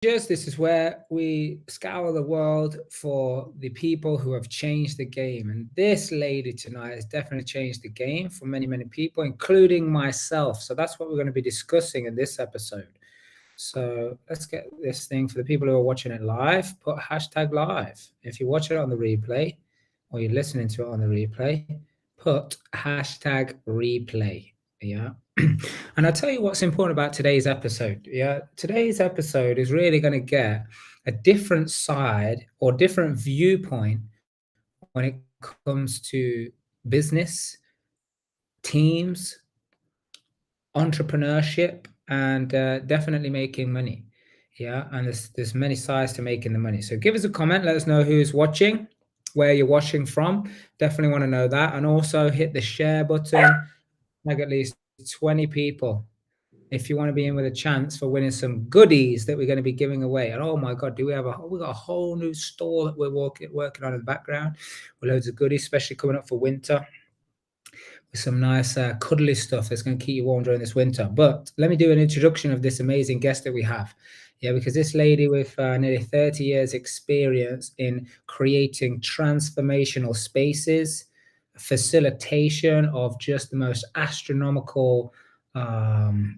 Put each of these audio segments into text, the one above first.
This is where we scour the world for the people who have changed the game. And this lady tonight has definitely changed the game for many, many people, including myself. So that's what we're going to be discussing in this episode. So let's get this thing for the people who are watching it live, put hashtag live. If you watch it on the replay or you're listening to it on the replay, put hashtag replay. Yeah. And I'll tell you what's important about today's episode. Yeah. Today's episode is really going to get a different side or different viewpoint when it comes to business, teams, entrepreneurship, and definitely making money. Yeah, and there's many sides to making the money. So give us a comment, let us know who's watching, where you're watching from. Definitely want to know that. And also hit the share button, like at least 20 people if you want to be in with a chance for winning some goodies that we're going to be giving away. And oh my god, do we got a whole new store that we're working on in the background with loads of goodies, especially coming up for winter, with some nice cuddly stuff that's going to keep you warm during this winter. But let me do an introduction of this amazing guest that we have. Yeah, because this lady with nearly 30 years experience in creating transformational spaces, facilitation of just the most astronomical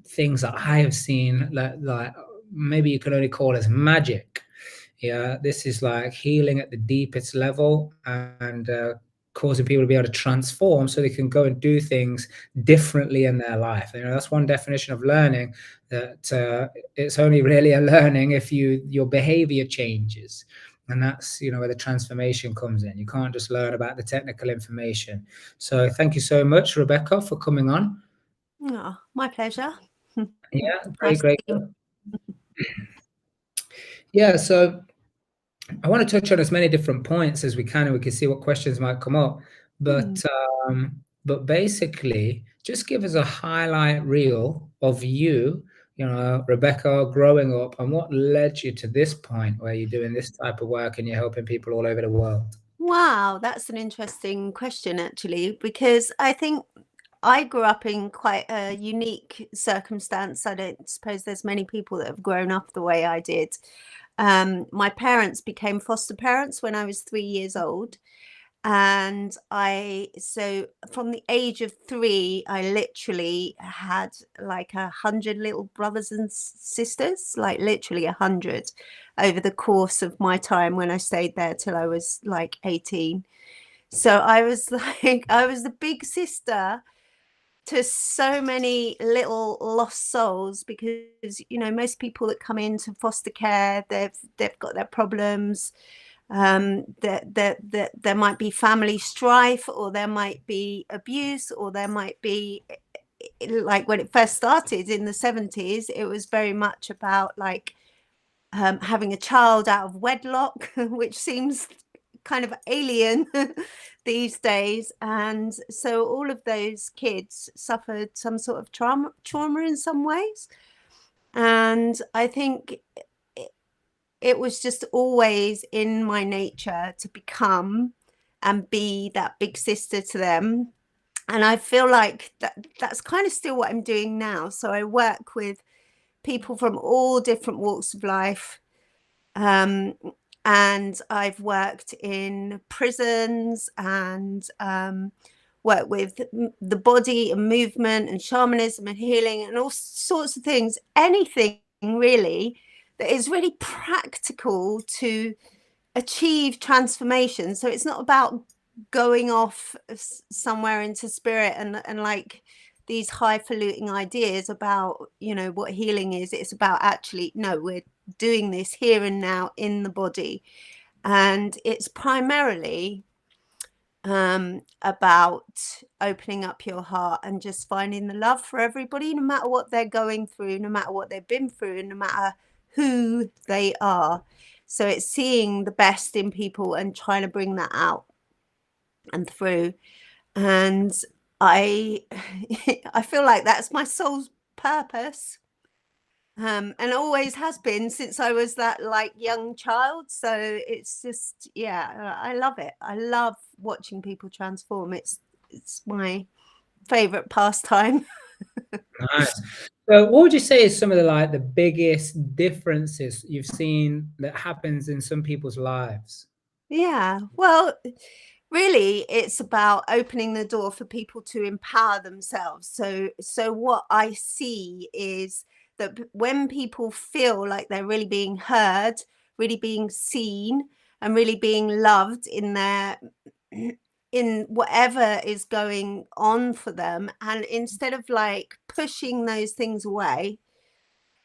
things that I have seen, like maybe you can only call as magic. Yeah, this is like healing at the deepest level, and causing people to be able to transform so they can go and do things differently in their life. You know, that's one definition of learning, that it's only really a learning if your behavior changes. And that's, you know, where the transformation comes in. You can't just learn about the technical information. So thank you so much, Rebecca, for coming on. Oh, my pleasure. Yeah, great, Nice great. team. Yeah, so I want to touch on as many different points as we can, and we can see what questions might come up. But but basically, just give us a highlight reel of you, you know, Rebecca, growing up, and what led you to this point where you're doing this type of work and you're helping people all over the world. Wow, that's an interesting question, actually, because I think I grew up in quite a unique circumstance. I don't suppose there's many people that have grown up the way I did. My parents became foster parents when I was 3 years old. And so from the age of 3, I literally had like 100 little brothers and sisters, like literally 100 over the course of my time when I stayed there till I was like 18. So I was like, I was the big sister to so many little lost souls, because most people that come into foster care, they've got their problems. There might be family strife, or there might be abuse, or there might be, like when it first started in the 70s, it was very much about like having a child out of wedlock, which seems kind of alien these days. And so all of those kids suffered some sort of trauma in some ways. And I think it was just always in my nature to become and be that big sister to them. And I feel like that's kind of still what I'm doing now. So I work with people from all different walks of life. And I've worked in prisons and worked with the body and movement and shamanism and healing and all sorts of things. Anything really that is really practical to achieve transformation. So it's not about going off somewhere into spirit and like these highfalutin ideas about what healing is. It's about actually, no, we're doing this here and now in the body. And it's primarily about opening up your heart and just finding the love for everybody, no matter what they're going through, no matter what they've been through, and no matter who they are. So it's seeing the best in people and trying to bring that out and through. And I feel like that's my soul's purpose. And always has been since I was that like young child. So it's just, yeah, I love it. I love watching people transform. It's my favorite pastime. Nice. So what would you say is some of the biggest differences you've seen that happens in some people's lives? Yeah. Well, really, it's about opening the door for people to empower themselves. So what I see is that when people feel like they're really being heard, really being seen, and really being loved in their in whatever is going on for them, and instead of like pushing those things away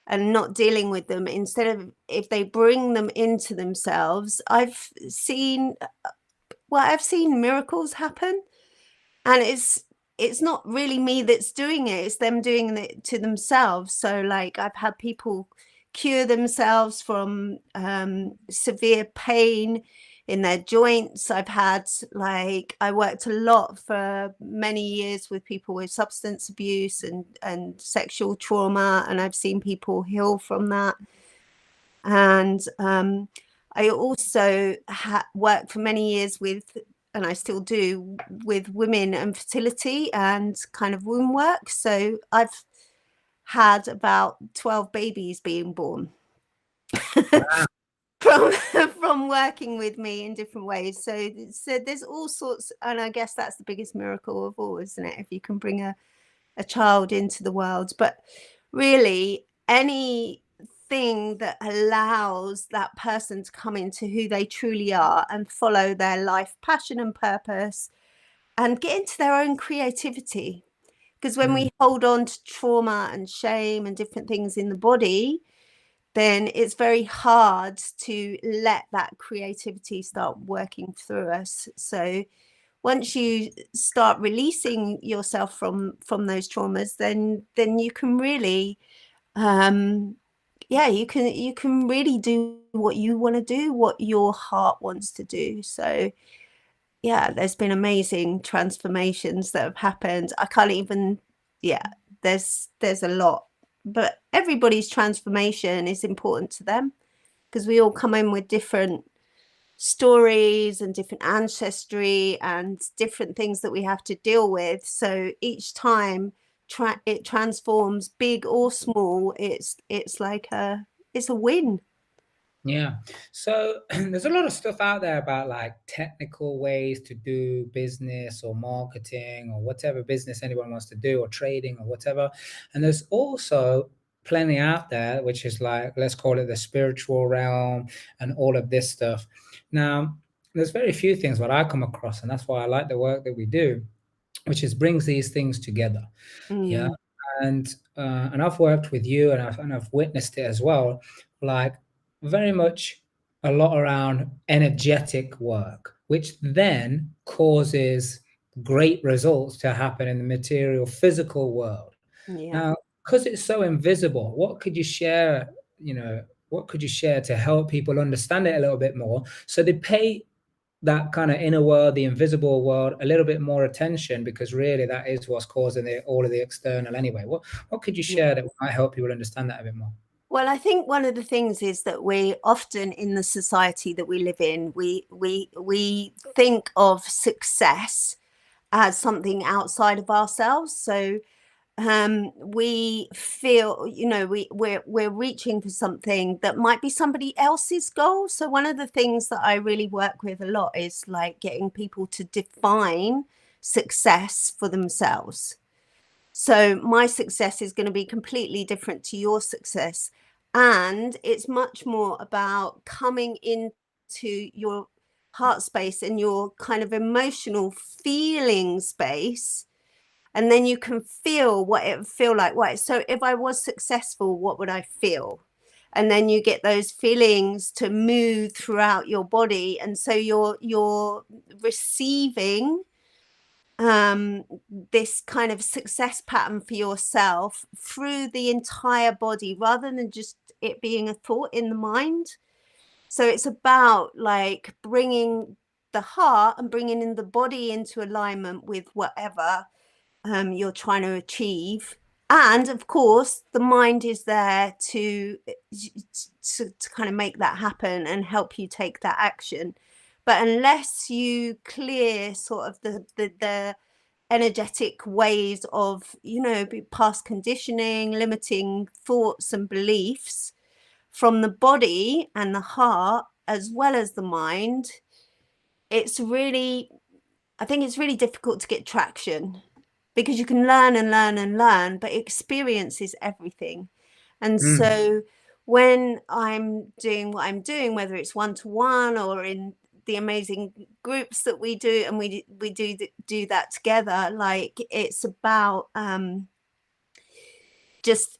and not dealing with them, instead of if they bring them into themselves, I've seen miracles happen, and it's not really me that's doing it, it's them doing it to themselves. So like I've had people cure themselves from severe pain in their joints. I've had, like, I worked a lot for many years with people with substance abuse and sexual trauma, and I've seen people heal from that. And I also worked for many years with, and I still do, with women and fertility and kind of womb work. So I've had about 12 babies being born Wow. from from working with me in different ways. So there's all sorts, and I guess that's the biggest miracle of all, isn't it? If you can bring a child into the world. But really, anything that allows that person to come into who they truly are and follow their life passion and purpose and get into their own creativity. Because when we hold on to trauma and shame and different things in the body, then it's very hard to let that creativity start working through us. So once you start releasing yourself from those traumas, then you can really you can really do what you want to do, what your heart wants to do. So yeah, there's been amazing transformations that have happened. I can't even, yeah, there's a lot, but everybody's transformation is important to them because we all come in with different stories and different ancestry and different things that we have to deal with. So each time it transforms, big or small, it's like it's a win. Yeah. So there's a lot of stuff out there about like technical ways to do business or marketing or whatever business anyone wants to do, or trading or whatever. And there's also plenty out there, which is like, let's call it the spiritual realm and all of this stuff. Now, there's very few things what I come across, and that's why I like the work that we do, which is brings these things together. Yeah. Mm, And I've worked with you, and I've witnessed it as well, like very much a lot around energetic work, which then causes great results to happen in the material physical world. yeah. Now, because it's so invisible, what could you share, what could you share to help people understand it a little bit more so they pay that kind of inner world, the invisible world, a little bit more attention, because really that is what's causing all of the external anyway. What could you Yeah. share that might help people understand that a bit more? Well, I think one of the things is that we often, in the society that we live in, we think of success as something outside of ourselves. So we feel, we're reaching for something that might be somebody else's goal. So one of the things that I really work with a lot is like getting people to define success for themselves. So my success is going to be completely different to your success, and it's much more about coming into your heart space and your kind of emotional feeling space, and then you can feel what it would feel like. Right. So if I was successful, what would I feel? And then you get those feelings to move throughout your body. And so you're receiving this kind of success pattern for yourself through the entire body rather than just it being a thought in the mind. So it's about like bringing the heart and bringing in the body into alignment with whatever you're trying to achieve. And of course, the mind is there to kind of make that happen and help you take that action. But unless you clear sort of the energetic ways of, you know, past conditioning, limiting thoughts and beliefs from the body and the heart as well as the mind, it's really, I think it's really difficult to get traction, because you can learn and learn and learn, but experience is everything. And so when I'm doing what I'm doing, whether it's one-to-one or in the amazing groups that we do, and we do that together, like, it's about just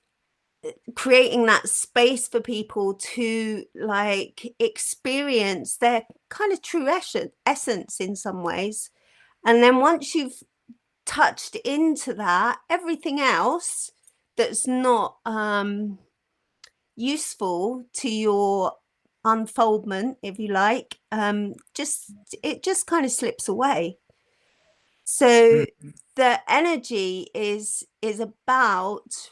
creating that space for people to, like, experience their kind of true essence in some ways. And then once you've touched into that, everything else that's not useful to your unfoldment, if you like, it just kind of slips away. So the energy is about,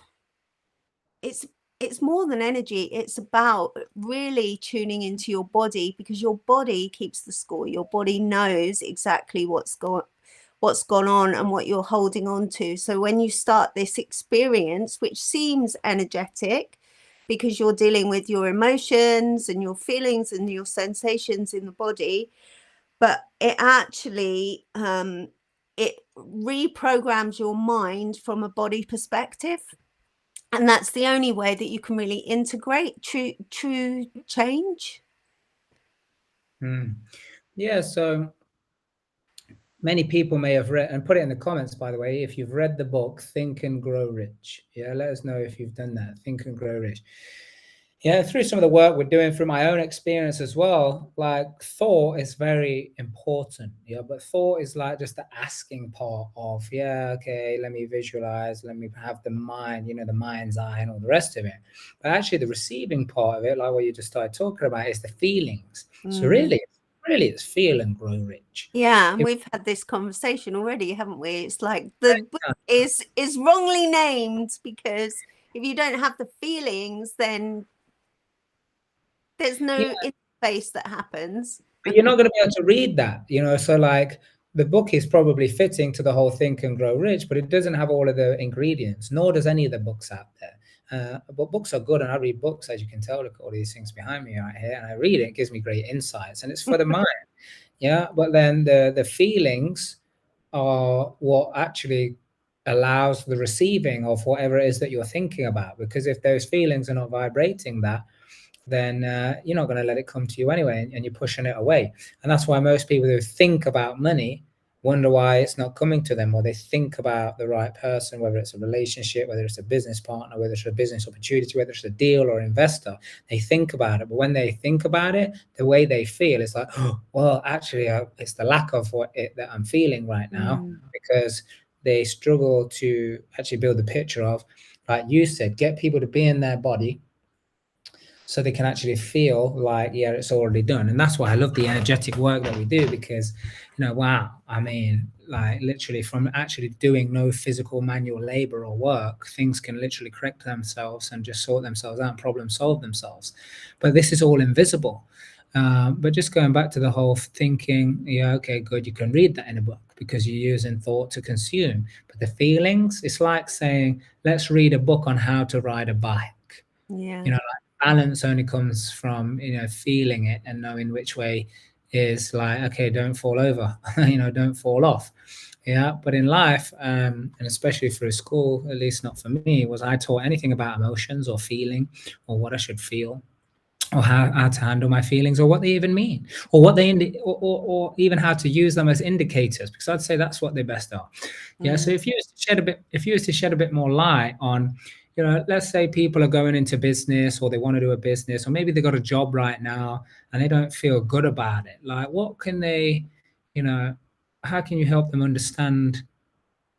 it's more than energy. It's about really tuning into your body, because your body keeps the score. Your body knows exactly what's gone on and what you're holding on to. So when you start this experience, which seems energetic because you're dealing with your emotions and your feelings and your sensations in the body, but it actually it reprograms your mind from a body perspective. And that's the only way that you can really integrate true change. Yeah, so many people may have read, and put it in the comments, by the way, if you've read the book Think and Grow Rich. Yeah, let us know if you've done that. Think and Grow Rich. Yeah, through some of the work we're doing, through my own experience as well, like, thought is very important. Yeah, but thought is like just the asking part of, yeah, okay, let me visualize, let me have the mind, you know, the mind's eye and all the rest of it. But actually the receiving part of it, like what you just started talking about, is the feelings. So really it's feel and grow rich. Yeah, and we've had this conversation already, haven't we? It's like the book is wrongly named, because if you don't have the feelings, then there's no interface that happens. But you're not going to be able to read that, you know. So like, the book is probably fitting to the whole Think and Grow Rich, but it doesn't have all of the ingredients, nor does any of the books out there. But books are good, and I read books, as you can tell. Look at all these things behind me right here, and I read it. It gives me great insights, and it's for the mind. Yeah, but then the feelings are what actually allows the receiving of whatever it is that you're thinking about. Because if those feelings are not vibrating that, then you're not going to let it come to you anyway, and you're pushing it away. And that's why most people who think about money wonder why it's not coming to them, or they think about the right person, whether it's a relationship, whether it's a business partner, whether it's a business opportunity, whether it's a deal or investor. They think about it, but when they think about it, the way they feel is like, oh, well, actually, it's the lack of that I'm feeling right now, because they struggle to actually build the picture of, like you said, get people to be in their body, so they can actually feel like, yeah, it's already done. And that's why I love the energetic work that we do, because, you know, wow, I mean, like, literally from actually doing no physical manual labor or work, things can literally correct themselves and just sort themselves out and problem solve themselves. But this is all invisible. But just going back to the whole thinking, yeah, okay, good, you can read that in a book because you're using thought to consume. But the feelings, it's like saying, let's read a book on how to ride a bike. Yeah. You know, like, balance only comes from, you know, feeling it and knowing which way is, like, okay, don't fall over, you know, don't fall off. Yeah. But in life, and especially through school, at least not for me, was I taught anything about emotions or feeling or what I should feel, or how to handle my feelings, or what they even mean, or what they or even how to use them as indicators, because I'd say that's what they best are. Yeah. So if you was to shed a bit more light on, you know, let's say people are going into business, or they want to do a business, or maybe they got a job right now and they don't feel good about it. Like, what can they, you know, how can you help them understand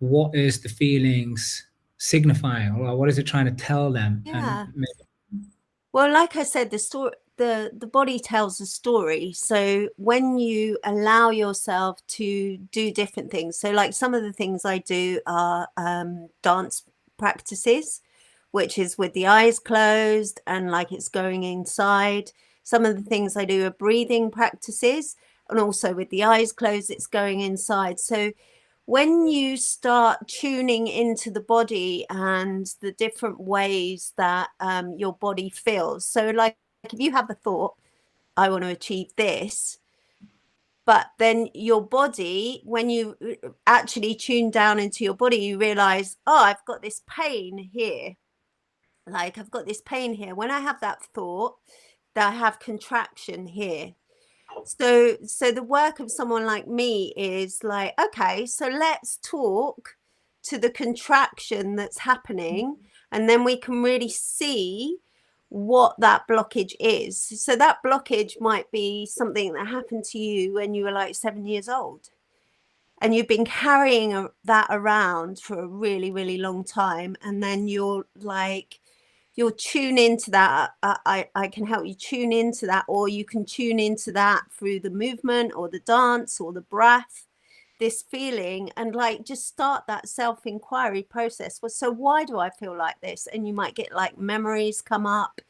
what is the feelings signifying, or what is it trying to tell them? Yeah. And maybe, well, like I said, the body tells a story. So when you allow yourself to do different things, so like some of the things I do are dance practices, which is with the eyes closed and like it's going inside. Some of the things I do are breathing practices, and also with the eyes closed, it's going inside. So when you start tuning into the body and the different ways that your body feels. So like if you have the thought, I want to achieve this, but then your body, when you actually tune down into your body, you realize, oh, I've got this pain here. Like I've got this pain here. When I have that thought, that I have contraction here. So the work of someone like me is like, okay, so let's talk to the contraction that's happening, and then we can really see what that blockage is. So that blockage might be something that happened to you when you were like 7 years old, and you've been carrying that around for a really, really long time, and then you'll tune into that. I can help you tune into that, or you can tune into that through the movement or the dance or the breath, this feeling, and like just start that self-inquiry process. Well, so why do I feel like this? And you might get like memories come up,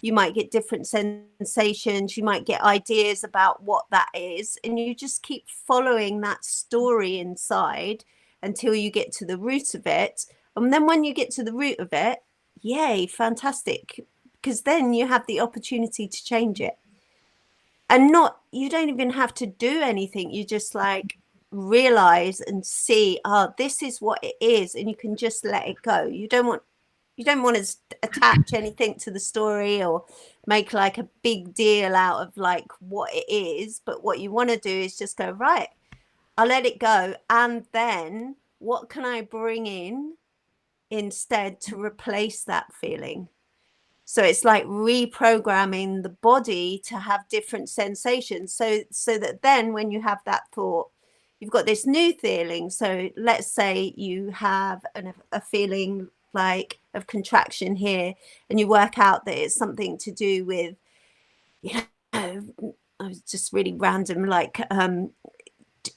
you might get different sensations, you might get ideas about what that is, and you just keep following that story inside until you get to the root of it. And then when you get to the root of it, yay, fantastic, because then you have the opportunity to change it. And you don't even have to do anything. You just like realize and see, oh, this is what it is, and you can just let it go. You don't want to attach anything to the story or make like a big deal out of like what it is, but what you want to do is just go, right, I'll let it go, and then what can I bring in instead to replace that feeling? So it's like reprogramming the body to have different sensations, so that then when you have that thought, you've got this new feeling. So let's say you have a feeling like of contraction here, and you work out that it's something to do with, you know, I was just really random, like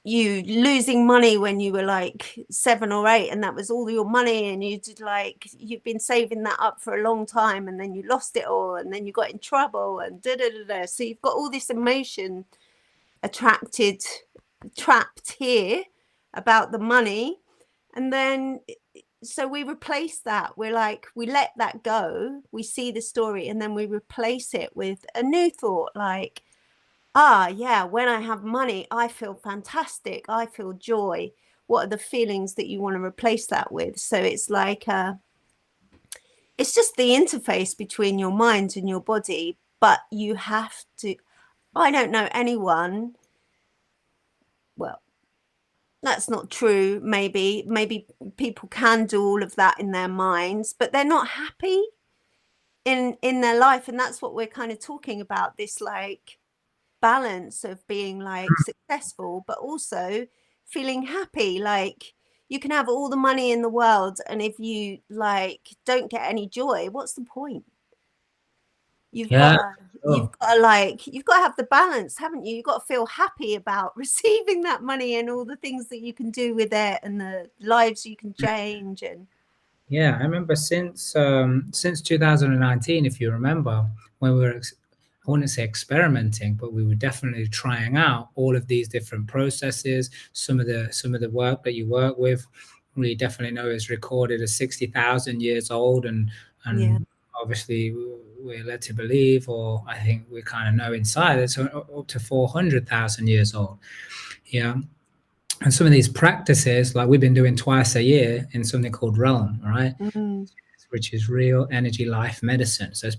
you losing money when you were like 7 or 8, and that was all your money, and you've been saving that up for a long time, and then you lost it all, and then you got in trouble, and so you've got all this emotion trapped here about the money. And then so we replace that. We're like, we let that go, we see the story, and then we replace it with a new thought, like, yeah, when I have money, I feel fantastic, I feel joy. What are the feelings that you want to replace that with? So it's like it's just the interface between your mind and your body. But you have to, I don't know anyone, well, that's not true. Maybe people can do all of that in their minds, but they're not happy in their life. And that's what we're kind of talking about, this like balance of being like successful, but also feeling happy. Like you can have all the money in the world, and if you like don't get any joy, what's the point? You've got to have the balance, haven't you? You've got to feel happy about receiving that money and all the things that you can do with it, and the lives you can change. And yeah, I remember since 2019, if you remember, when we were I wouldn't say experimenting, but we were definitely trying out all of these different processes. Some of the work that you work with, we definitely know is recorded as 60,000 years old, and yeah. Obviously we're led to believe, or I think we kind of know inside, it's up to 400,000 years old. Yeah. And some of these practices, like we've been doing twice a year in something called Realm, right? Which is real energy life medicine. So it's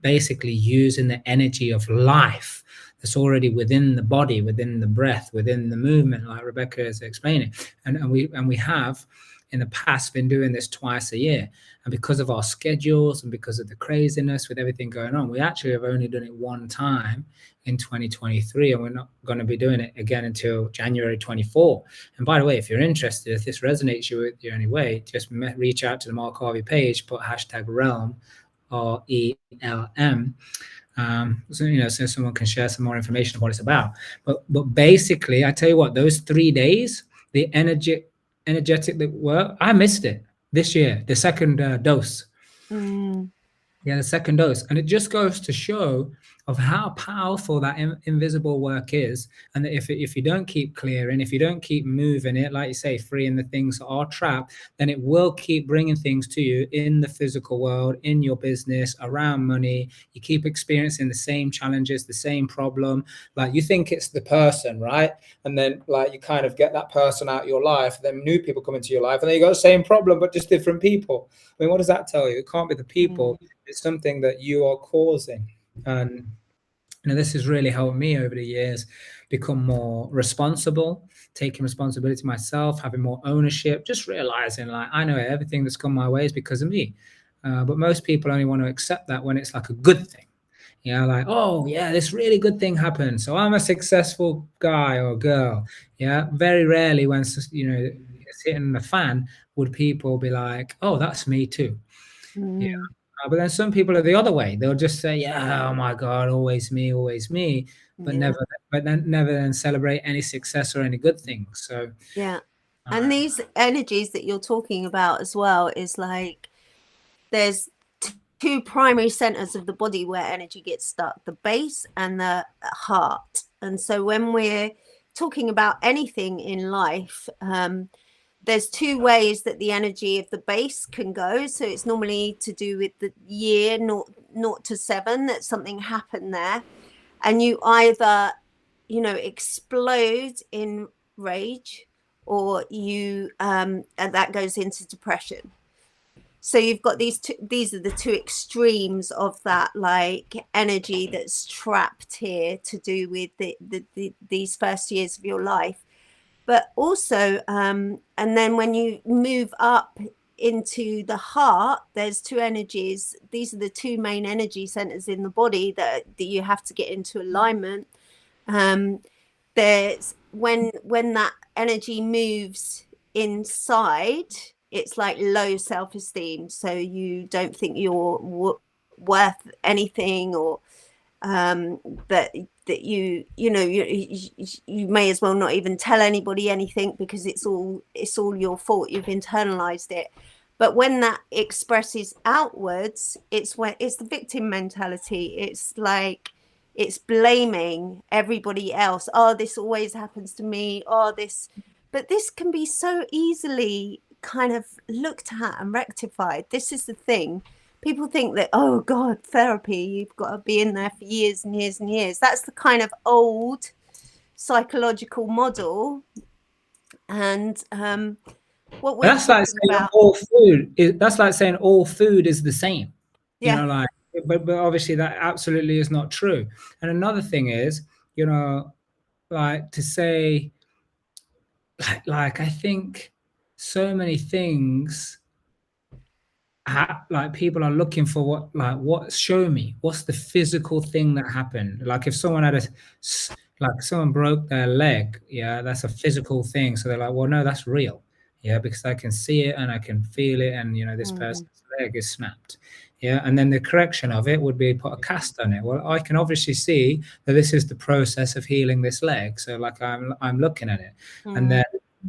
basically using the energy of life that's already within the body, within the breath, within the movement, like Rebecca is explaining. And we have in the past been doing this twice a year. And because of our schedules and because of the craziness with everything going on, we actually have only done it one time in 2023, and we're not going to be doing it again until January 24. And by the way, if you're interested, if this resonates with you anyway, just reach out to the Mark Harvey page, put #realm, RELM. So someone can share some more information of what it's about. But basically, I tell you what, those 3 days, the energetic work, I missed it this year, the second dose. Yeah, the second dose. And it just goes to show of how powerful that invisible work is. And that if you don't keep clearing, if you don't keep moving it, like you say, freeing the things that are trapped, then it will keep bringing things to you in the physical world, in your business, around money. You keep experiencing the same challenges, the same problem. Like you think it's the person, right? And then like you kind of get that person out of your life, then new people come into your life, and then you got the same problem, but just different people. I mean, what does that tell you? It can't be the people. It's something that you are causing. And this has really helped me over the years become more responsible, taking responsibility myself, having more ownership, just realizing like I know everything that's come my way is because of me. But most people only want to accept that when it's like a good thing. Like, oh yeah, this really good thing happened, so I'm a successful guy or girl. Yeah, very rarely when it's hitting the fan would people be like, oh, that's me too. Yeah. But then some people are the other way. They'll just say, "Yeah, oh my God, always me," but Yeah. never then celebrate any success or any good things. So, Yeah. And these energies that you're talking about as well is like there's two primary centers of the body where energy gets stuck, the base and the heart. And so when we're talking about anything in life, there's two ways that the energy of the base can go. So it's normally to do with the year 0 to 7 that something happened there. And you either, explode in rage, or you and that goes into depression. So you've got these are the two extremes of that like energy that's trapped here to do with these first years of your life. But also and then when you move up into the heart, there's two energies. These are the two main energy centers in the body that you have to get into alignment. There's when that energy moves inside, it's like low self-esteem, so you don't think you're worth anything, or that you may as well not even tell anybody anything because it's all your fault. You've internalized it. But when that expresses outwards, it's the victim mentality. It's like it's blaming everybody else. Oh, this always happens to me. Oh, this. But this can be so easily kind of looked at and rectified. This is the thing. People think that, oh God, therapy, you've got to be in there for years and years and years. That's the kind of old psychological model. And what we're that's like talking saying about. that's like saying all food is the same. Yeah. Like, but obviously that absolutely is not true. And another thing is, like to say, like I think so many things like people are looking for what show me what's the physical thing that happened. Like if someone had like someone broke their leg, yeah, that's a physical thing, so they're like, well, no, that's real, yeah, because I can see it and I can feel it, and this person's leg is snapped, yeah, and then the correction of it would be put a cast on it. Well, I can obviously see that this is the process of healing this leg, so like I'm looking at it,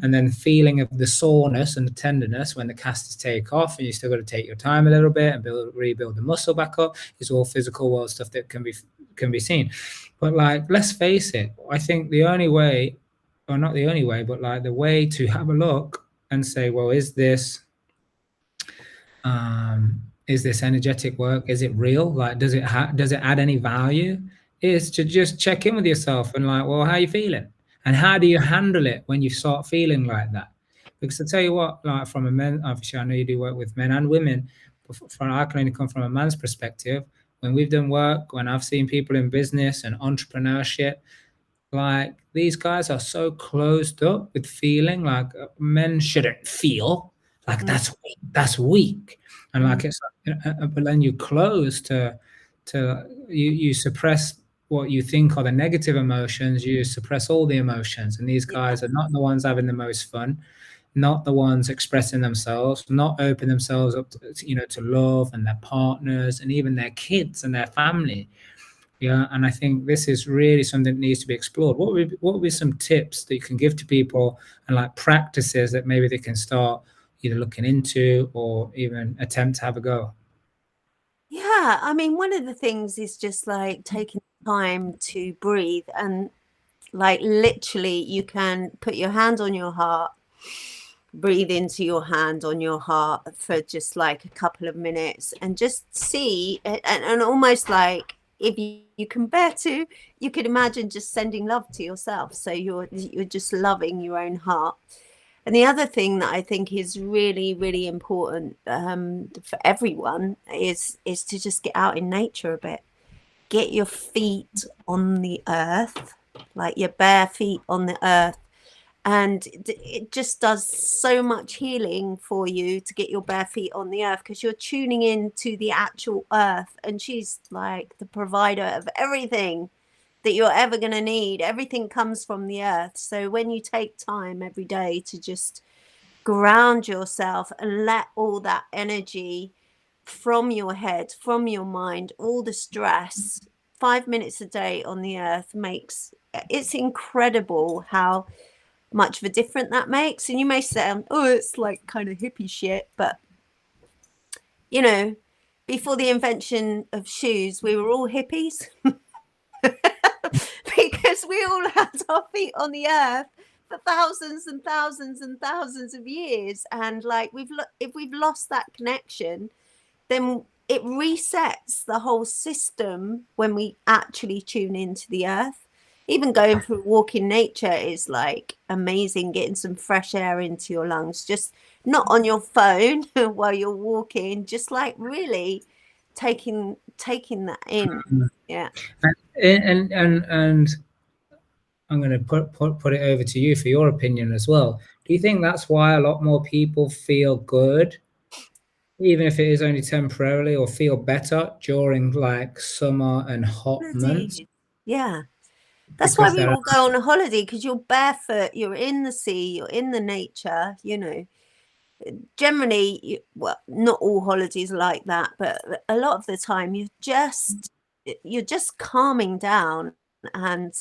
and then feeling of the soreness and the tenderness when the casters take off, and you still got to take your time a little bit and rebuild the muscle back up. It's all physical world stuff that can be seen. But like, let's face it, I think the only way, or not the only way, but like the way to have a look and say, well, is this energetic work? Is it real? Like, does it add any value? Is to just check in with yourself and like, well, how are you feeling? And how do you handle it when you start feeling like that? Because I tell you what, like from a man, obviously I know you do work with men and women, but I can only come from a man's perspective. When we've done work, when I've seen people in business and entrepreneurship, like these guys are so closed up with feeling. Like men shouldn't feel like that's weak, and like it's but then you close to you suppress what you think are the negative emotions. You suppress all the emotions, and these guys are not the ones having the most fun, not the ones expressing themselves, not open themselves up to love and their partners and even their kids and their family. Yeah, and I think this is really something that needs to be explored. What would be some tips that you can give to people, and like practices that maybe they can start either looking into or even attempt to have a go? Yeah, Yeah, I mean, one of the things is just like taking time to breathe, and like literally you can put your hand on your heart, breathe into your hand on your heart for just like a couple of minutes, and just see and almost like if you can bear to, you could imagine just sending love to yourself, so you're just loving your own heart. And the other thing that I think is really, really important for everyone is to just get out in nature a bit. Get your feet on the earth, like your bare feet on the earth. And it just does so much healing for you to get your bare feet on the earth, because you're tuning in to the actual earth. And she's like the provider of everything that you're ever going to need. Everything comes from the earth. So when you take time every day to just ground yourself and let all that energy from your head, from your mind, all the stress, 5 minutes a day on the earth makes, it's incredible how much of a difference that makes. And you may say, oh, it's like kind of hippie shit, but you know, before the invention of shoes, we were all hippies. Because we all had our feet on the earth for thousands and thousands and thousands of years, and like if we've lost that connection, then it resets the whole system when we actually tune into the earth. Even going for a walk in nature is like amazing, getting some fresh air into your lungs, just not on your phone while you're walking, just like really taking that in. Yeah. And I'm going to put it over to you for your opinion as well. Do you think that's why a lot more people feel good, even if it is only temporarily, or feel better during like summer and hot months? Yeah. That's why Because we they're all go on a holiday, because you're barefoot, you're in the sea, you're in the nature, you know. Generally, well, not all holidays are like that, but a lot of the time you're just calming down and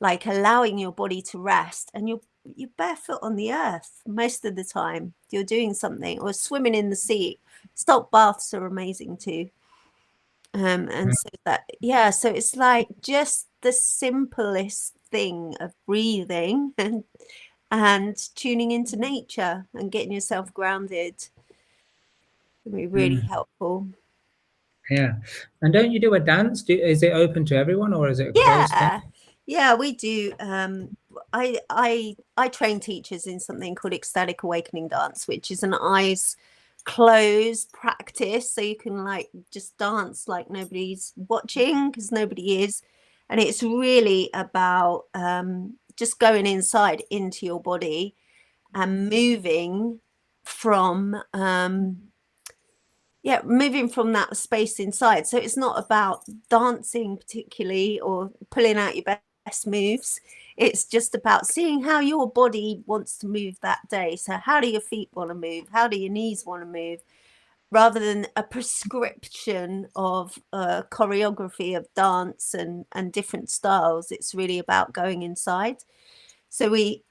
like allowing your body to rest, and you're barefoot on the earth most of the time. You're doing something, or swimming in the sea. Salt baths are amazing too. And so that, yeah, so it's like just the simplest thing of breathing and tuning into nature and getting yourself grounded can be really helpful. Yeah. And don't you do a dance? Is it open to everyone, or is it a closed thing? Yeah, we do. I train teachers in something called ecstatic awakening dance, which is an eyes closed practice, so you can like just dance like nobody's watching, because nobody is. And it's really about just going inside into your body and moving from moving from that space inside. So it's not about dancing particularly or pulling out your best moves. It's just about seeing how your body wants to move that day. So how do your feet want to move? How do your knees want to move? Rather than a prescription of choreography of dance and different styles, it's really about going inside. So we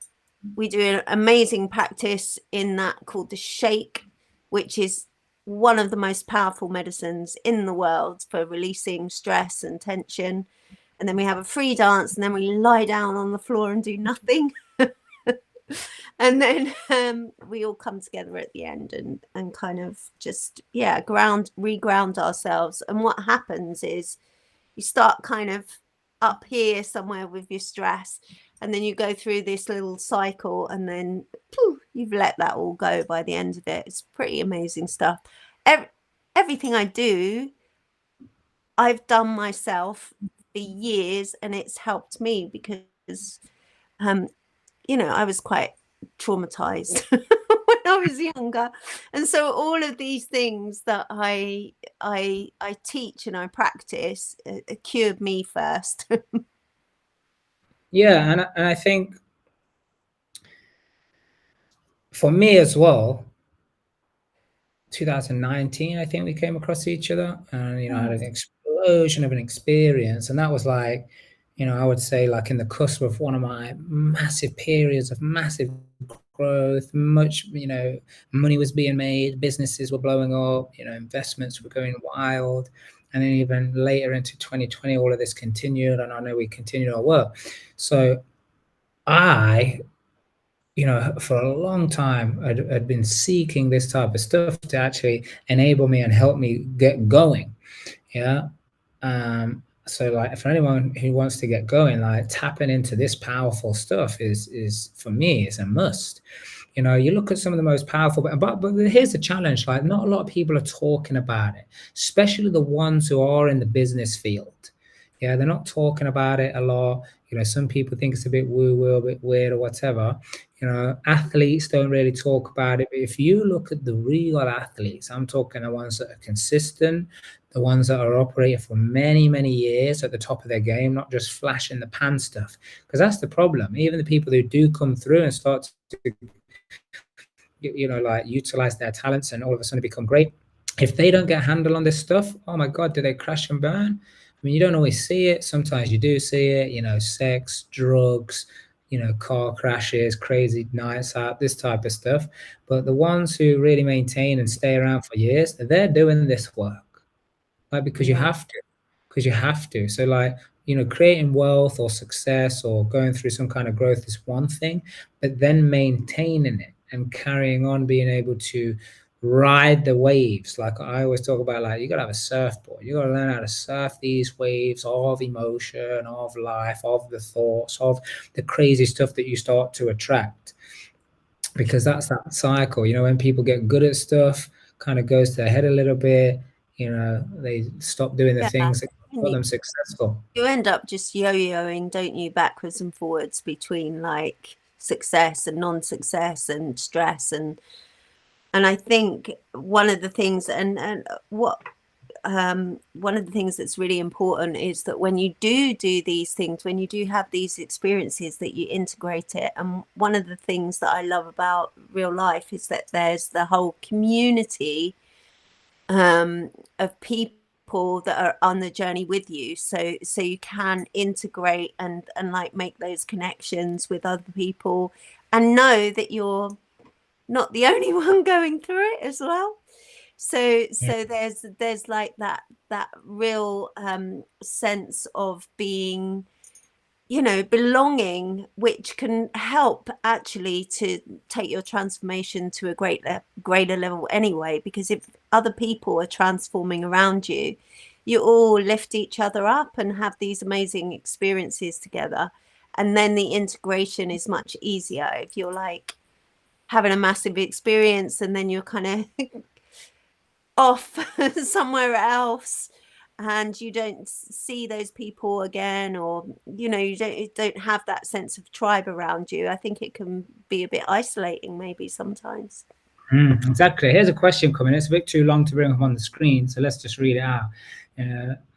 do an amazing practice in that called the shake, which is one of the most powerful medicines in the world for releasing stress and tension. And then we have a free dance, and then we lie down on the floor and do nothing. And then we all come together at the end and kind of just reground ourselves. And what happens is you start kind of up here somewhere with your stress, and then you go through this little cycle, and then poof, you've let that all go by the end of it. It's pretty amazing stuff. Everything I do, I've done myself for years, and it's helped me because I was quite traumatized when I was younger, and so all of these things that I teach and I practice cured me first. Yeah, and I think for me as well, 2019, I think we came across each other, and I had an explosion of an experience, and that was like, I would say like in the cusp of one of my massive periods of massive growth. Much, money was being made, businesses were blowing up, investments were going wild, And then even later into 2020, all of this continued, and I know we continued our work. So I, for a long time, I'd been seeking this type of stuff to actually enable me and help me get going. Yeah. So like for anyone who wants to get going, like tapping into this powerful stuff is for me, is a must. You look at some of the most powerful, but here's the challenge: like not a lot of people are talking about it, especially the ones who are in the business field. Yeah, they're not talking about it a lot. Some people think it's a bit woo-woo, a bit weird, or whatever. Athletes don't really talk about it. But if you look at the real athletes, I'm talking the ones that are consistent, the ones that are operating for many, many years at the top of their game, not just flash in the pan stuff. Because that's the problem. Even the people who do come through and start to, like utilize their talents and all of a sudden become great, if they don't get a handle on this stuff, oh my God, do they crash and burn? I mean, you don't always see it. Sometimes you do see it, sex, drugs, car crashes, crazy nights out, this type of stuff. But the ones who really maintain and stay around for years, they're doing this work. Like, because you have to, So like, creating wealth or success or going through some kind of growth is one thing, but then maintaining it and carrying on, being able to ride the waves. Like I always talk about, like, you got to have a surfboard. You got to learn how to surf these waves of emotion, of life, of the thoughts, of the crazy stuff that you start to attract. Because that's that cycle. When people get good at stuff, kind of goes to their head a little bit, they stop doing the things that got them successful. You end up just yo-yoing, don't you, backwards and forwards between like success and non-success and stress, and I think one of the things one of the things that's really important is that when you do these things, when you do have these experiences, that you integrate it. And one of the things that I love about real life is that there's the whole community of people that are on the journey with you, so you can integrate and like make those connections with other people and know that you're not the only one going through it as well. So there's like that real sense of being, belonging, which can help actually to take your transformation to a greater level anyway. Because if other people are transforming around you, you all lift each other up and have these amazing experiences together, and then the integration is much easier. If you're like having a massive experience and then you're kind of off somewhere else and you don't see those people again, or you don't have that sense of tribe around you, I think it can be a bit isolating maybe sometimes. Exactly. Here's a question coming. It's a bit too long to bring up on the screen, so let's just read it out.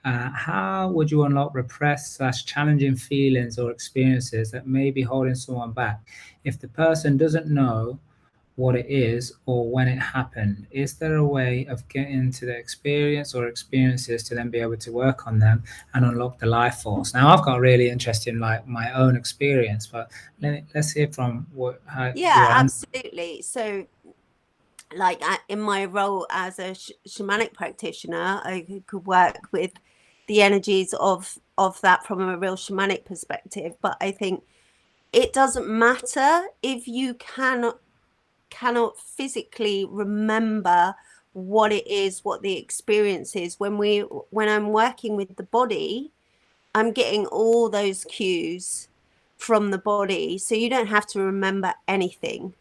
How would you unlock repressed / challenging feelings or experiences that may be holding someone back if the person doesn't know what it is or when it happened? Is there a way of getting to the experience or experiences to then be able to work on them and unlock the life force? Now, I've got really interested in like my own experience, but let's hear from how. Yeah, absolutely. So like in my role as a shamanic practitioner, I could work with the energies of that from a real shamanic perspective. But I think it doesn't matter if you cannot physically remember what it is, what the experience is. When I'm working with the body, I'm getting all those cues from the body, so you don't have to remember anything.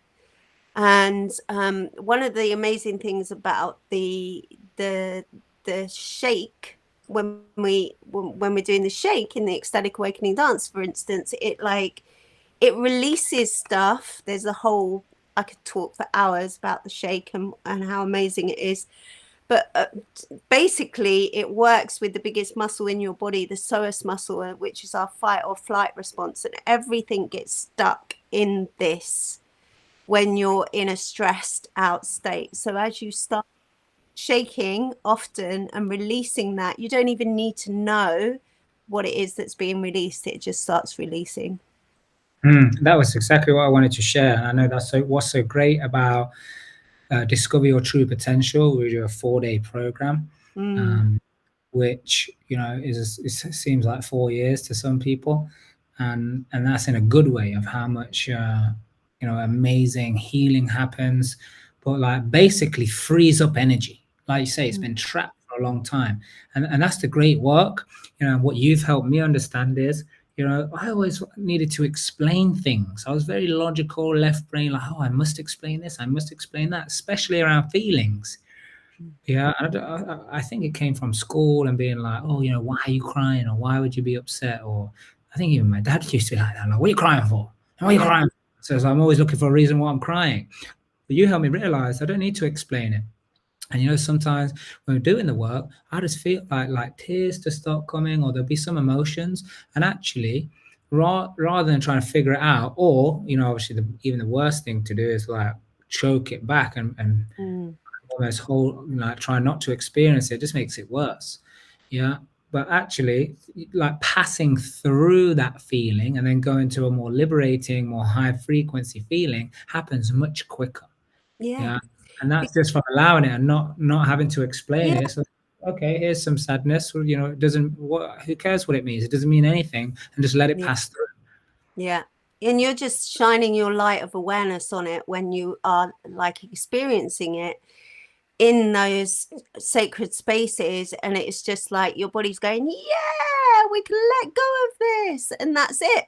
And one of the amazing things about the shake, when we're doing the shake in the ecstatic awakening dance, for instance, it releases stuff. There's a whole, I could talk for hours about the shake and how amazing it is. But basically, it works with the biggest muscle in your body, the psoas muscle, which is our fight or flight response. And everything gets stuck in this when you're in a stressed out state. So as you start shaking often and releasing that, you don't even need to know what it is that's being released. It just starts releasing. That was exactly what I wanted to share. And I know that's what's so great about Discover Your True Potential. We do a 4-day program. which it seems like 4 years to some people, and that's in a good way of how much amazing healing happens, but like basically frees up energy. Like you say, it's been trapped for a long time, and that's the great work. What you've helped me understand is, I always needed to explain things. I was very logical, left brain, like, oh, I must explain this, I must explain that, especially around feelings. Yeah, I think it came from school and being like, oh, why are you crying, or why would you be upset? Or I think even my dad used to be like that, like, what are you crying for? Why are you crying? So I'm always looking for a reason why I'm crying. But you helped me realize I don't need to explain it. And sometimes when we're doing the work, I just feel like tears to start coming, or there'll be some emotions. And actually, rather than trying to figure it out, or obviously even the worst thing to do is like choke it back and almost like try not to experience it. It just makes it worse. Yeah. But actually, like passing through that feeling and then going to a more liberating, more high frequency feeling happens much quicker. Yeah. And that's just from allowing it and not having to explain Yeah. it. So okay, here's some sadness. Well, it doesn't, who cares what it means? It doesn't mean anything, and just let it pass through. Yeah. And you're just shining your light of awareness on it when you are like experiencing it in those sacred spaces, and it's just like your body's going, yeah, we can let go of this, and that's it,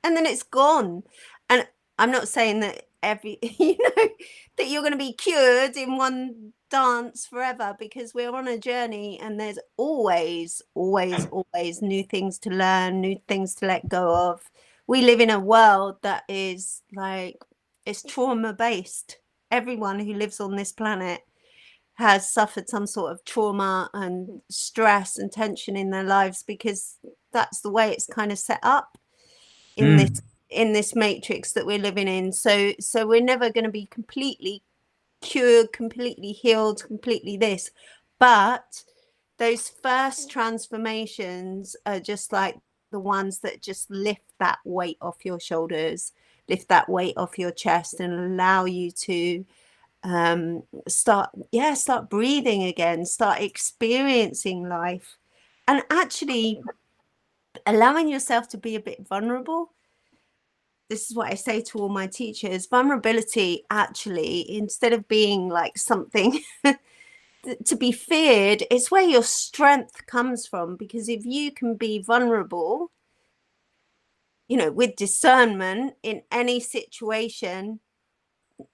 and then it's gone. And I'm not saying that that you're going to be cured in one dance forever, because we're on a journey, and there's always new things to learn, new things to let go of. We live in a world that is like, it's trauma based. Everyone who lives on this planet has suffered some sort of trauma and stress and tension in their lives, because that's the way it's kind of set up in this matrix that we're living in. So we're never going to be completely cured, completely healed, completely this. But those first transformations are just like the ones that just lift that weight off your shoulders, lift that weight off your chest, and allow you to start breathing again, start experiencing life, and actually allowing yourself to be a bit vulnerable. This is what I say to all my teachers. Vulnerability, actually, instead of being like something to be feared, it's where your strength comes from. Because if you can be vulnerable, with discernment in any situation,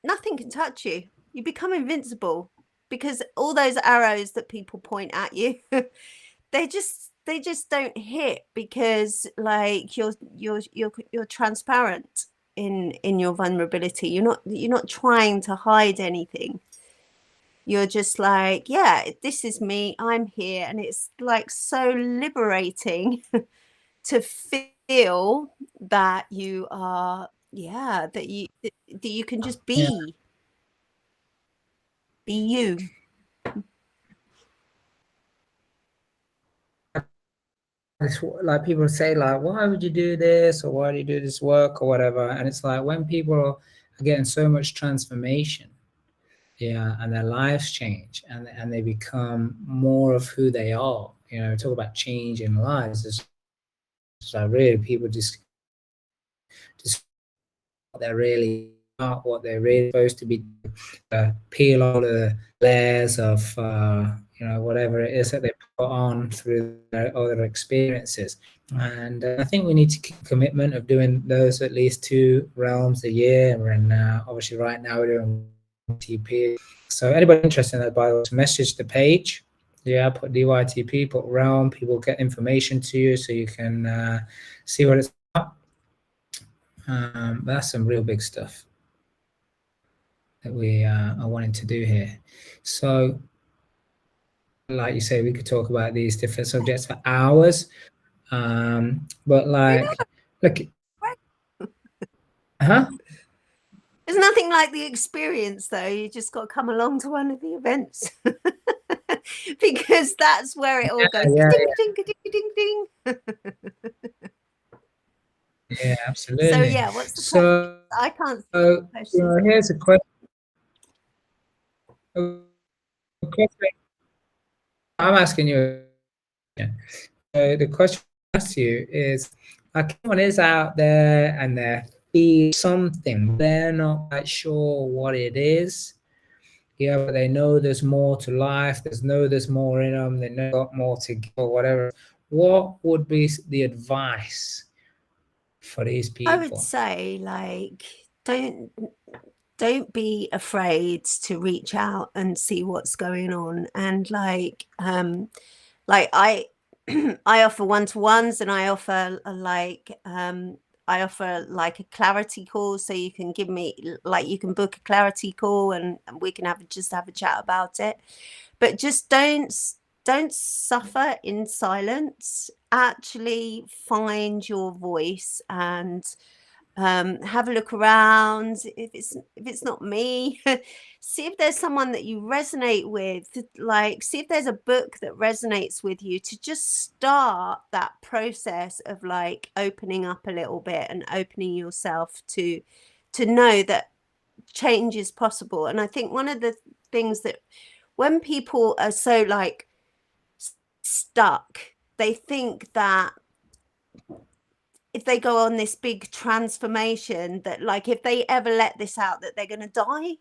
nothing can touch you. You become invincible, because all those arrows that people point at you, they just don't hit, because like you're transparent in your vulnerability. You're not trying to hide anything. You're just like, yeah, this is me, I'm here. And it's like so liberating to feel that you are, that you can just be you. It's like people say, like, why would you do this, or why do you do this work, or whatever? And it's like when people are getting so much transformation, and their lives change, and they become more of who they are. Talk about change in lives. It's like really people just what they're really are, what they're really supposed to be, peel all the layers of whatever it is that they put on through their other experiences. And I think we need to keep commitment of doing those at least 2 realms a year. And obviously right now we're doing TP. So anybody interested in that, by the way, message the page. Put DYTP, put realm. People get information to you so you can see what it's about. But that's some real big stuff that we are wanting to do here. So like you say, we could talk about these different subjects for hours. But like, look, There's nothing like the experience, though. You just got to come along to one of the events. Because that's where it all goes. Ding, ding, ding, ding, ding. Yeah, absolutely. So yeah, what's the question? I can't see the question. Here's a question. I'm asking you So the question I ask you is, like, someone is out there and they're feeling something, they're not quite sure what it is. Yeah, but they know there's more to life. There's more in them. They know got more to give or whatever. What would be the advice for these people? I would say, like, don't be afraid to reach out and see what's going on. And like I I offer one-to-ones, and I offer I offer like a clarity call, so you can give me, like, you can book a clarity call and we can have a chat about it. But just don't suffer in silence. Actually find your voice and have a look around. If it's not me, see if there's someone that you resonate with. Like, see if there's a book that resonates with you, to just start that process of like opening up a little bit and opening yourself to know that change is possible. And I think one of the things that, when people are so like stuck, they think that if they go on this big transformation, that like if they ever let this out, that they're going to die,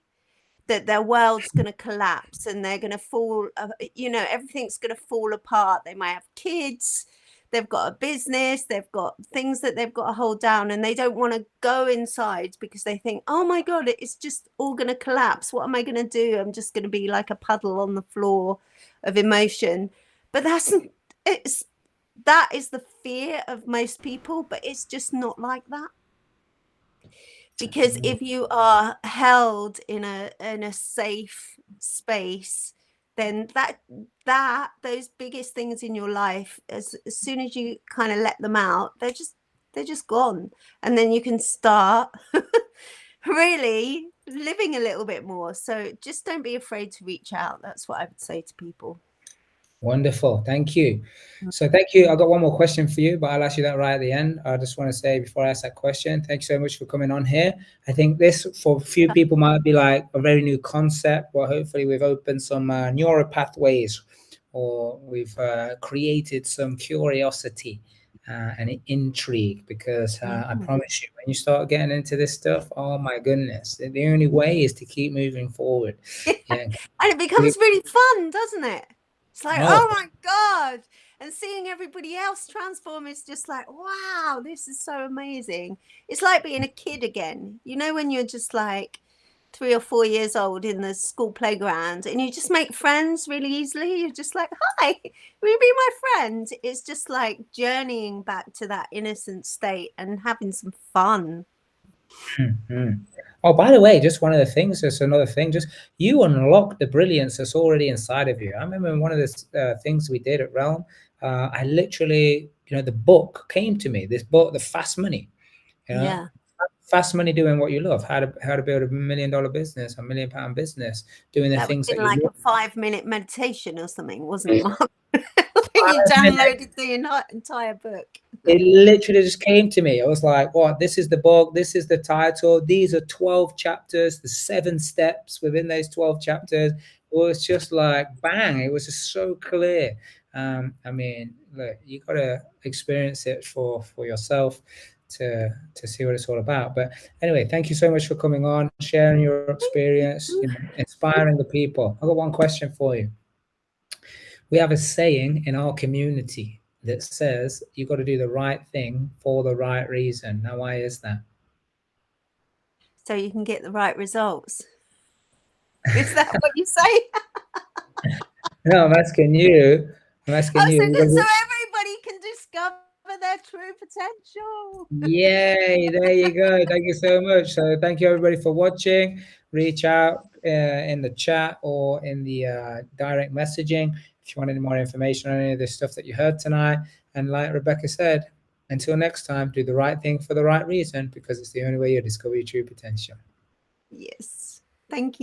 that their world's going to collapse and they're going to fall, everything's going to fall apart. They might have kids, they've got a business, they've got things that they've got to hold down, and they don't want to go inside because they think, oh my God, it's just all going to collapse. What am I going to do? I'm just going to be like a puddle on the floor of emotion. But that is the fear of most people, but it's just not like that. Because if you are held in a safe space, then those biggest things in your life, as soon as you kind of let them out, they're just gone. And then you can start really living a little bit more. So just don't be afraid to reach out. That's what I would say to people. Wonderful. Thank you. So thank you. I've got one more question for you, but I'll ask you that right at the end. I just want to say, before I ask that question, thank you so much for coming on here. I think this, for a few people, might be like a very new concept, but hopefully we've opened some neural pathways, or we've created some curiosity and intrigue, because I promise you, when you start getting into this stuff, oh my goodness, the only way is to keep moving forward. Yeah. And it becomes really fun, doesn't it? It's like, oh my God. And seeing everybody else transform is just like, wow, this is so amazing. It's like being a kid again. You know, when you're just like 3 or 4 years old in the school playground and you just make friends really easily. You're just like, hi, will you be my friend? It's just like journeying back to that innocent state and having some fun. Mm-hmm. Oh, by the way, just one of the things, just another thing, just you unlock the brilliance that's already inside of you. I remember one of the things we did at Realm, I literally, the book came to me, this book, The Fast Money, Yeah. Fast Money, doing what you love, how to build $1 million business, £1 million business, doing the things that you like love. a 5-minute meditation or something, wasn't it, Mark? I think you downloaded the entire book. It literally just came to me. I was like, what? This is the book. This is the title. These are 12 chapters, the 7 steps within those 12 chapters. It was just like, bang. It was just so clear. I mean, look, you got to experience it for yourself to see what it's all about. But anyway, thank you so much for coming on, sharing your experience, inspiring the people. I've got one question for you. We have a saying in our community that says you got to do the right thing for the right reason. Now, why is that? So you can get the right results. Is that what you say? No, I'm asking you. So everybody can discover their true potential. Yay, there you go. Thank you so much. So thank you everybody for watching. Reach out in the chat or in the direct messaging if you want any more information on any of the stuff that you heard tonight. And like Rebecca said, until next time, do the right thing for the right reason, because it's the only way you discover your true potential. Yes. Thank you.